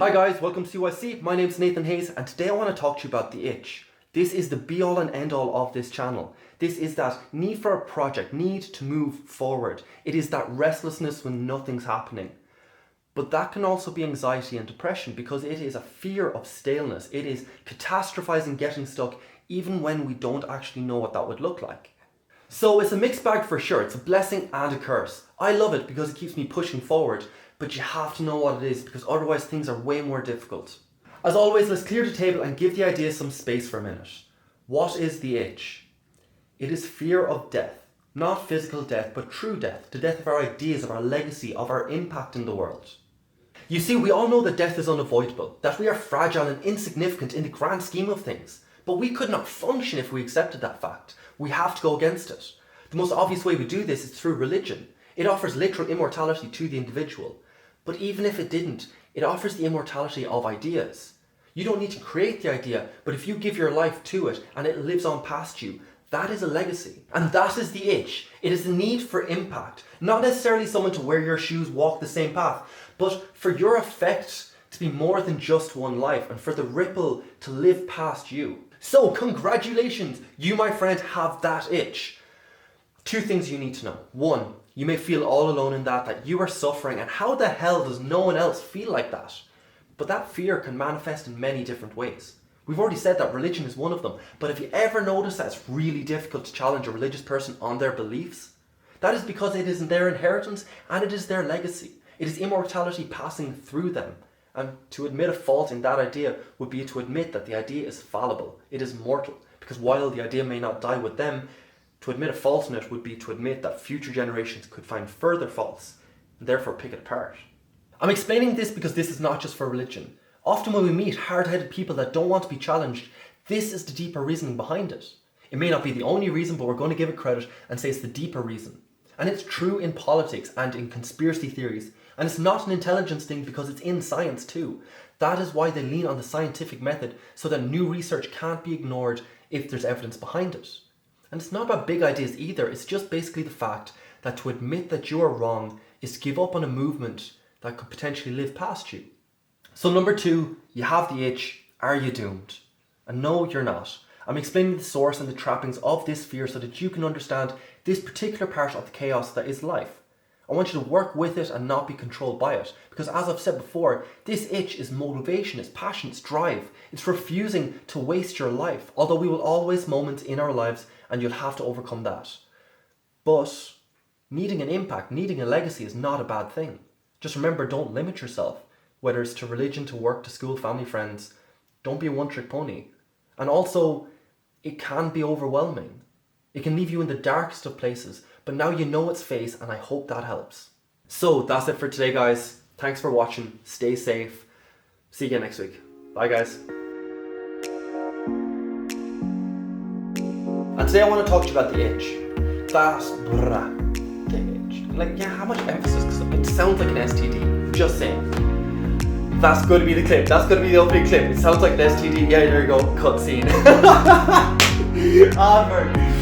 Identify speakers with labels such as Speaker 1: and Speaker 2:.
Speaker 1: Hi guys, welcome to CYC. My name's Nathan Hayes and today I want to talk to you about the itch. This is the be all and end all of this channel. This is that need for a project, need to move forward. It is that restlessness when nothing's happening. But that can also be anxiety and depression because it is a fear of staleness. It is catastrophizing getting stuck even when we don't actually know what that would look like. So it's a mixed bag for sure. It's a blessing and a curse. I love it because it keeps me pushing forward, but you have to know what it is because otherwise things are way more difficult. As always, let's clear the table and give the idea some space for a minute. What is the itch? It is fear of death. Not physical death, but true death. The death of our ideas, of our legacy, of our impact in the world. You see, we all know that death is unavoidable, that we are fragile and insignificant in the grand scheme of things. But we could not function if we accepted that fact. We have to go against it. The most obvious way we do this is through religion. It offers literal immortality to the individual. But even if it didn't, it offers the immortality of ideas. You don't need to create the idea, but if you give your life to it and it lives on past you, that is a legacy. And that is the itch. It is the need for impact. Not necessarily someone to wear your shoes, walk the same path, but for your effect to be more than just one life and for the ripple to live past you. So congratulations, you my friend have that itch. Two things you need to know. One, you may feel all alone in that you are suffering, and how the hell does no one else feel like that? But that fear can manifest in many different ways. We've already said that religion is one of them, but have you ever noticed that it's really difficult to challenge a religious person on their beliefs? That is because it is their inheritance and it is their legacy. It is immortality passing through them. And to admit a fault in that idea would be to admit that the idea is fallible. It is mortal. Because while the idea may not die with them, to admit a fault in it would be to admit that future generations could find further faults and therefore pick it apart. I'm explaining this because this is not just for religion. Often when we meet hard-headed people that don't want to be challenged, this is the deeper reasoning behind it. It may not be the only reason, but we're going to give it credit and say it's the deeper reason. And it's true in politics and in conspiracy theories. And it's not an intelligence thing because it's in science too. That is why they lean on the scientific method so that new research can't be ignored if there's evidence behind it. And it's not about big ideas either. It's just basically the fact that to admit that you are wrong is to give up on a movement that could potentially live past you. So number two, you have the itch. Are you doomed? And no, you're not. I'm explaining the source and the trappings of this fear so that you can understand this particular part of the chaos that is life. I want you to work with it and not be controlled by it. Because as I've said before, this itch is motivation, it's passion, it's drive. It's refusing to waste your life. Although we will all waste moments in our lives and you'll have to overcome that. But needing an impact, needing a legacy is not a bad thing. Just remember, don't limit yourself. Whether it's to religion, to work, to school, family, friends. Don't be a one-trick pony. And also, it can be overwhelming. It can leave you in the darkest of places, but now you know its face and I hope that helps. So that's it for today, guys. Thanks for watching. Stay safe. See you again next week. Bye, guys. And today I want to talk to you about the itch. The itch. Like, yeah, how much emphasis? Because it sounds like an STD. Just saying. That's going to be the clip. That's going to be the opening clip. It sounds like an STD. Yeah, there you go. Cut scene. Advert.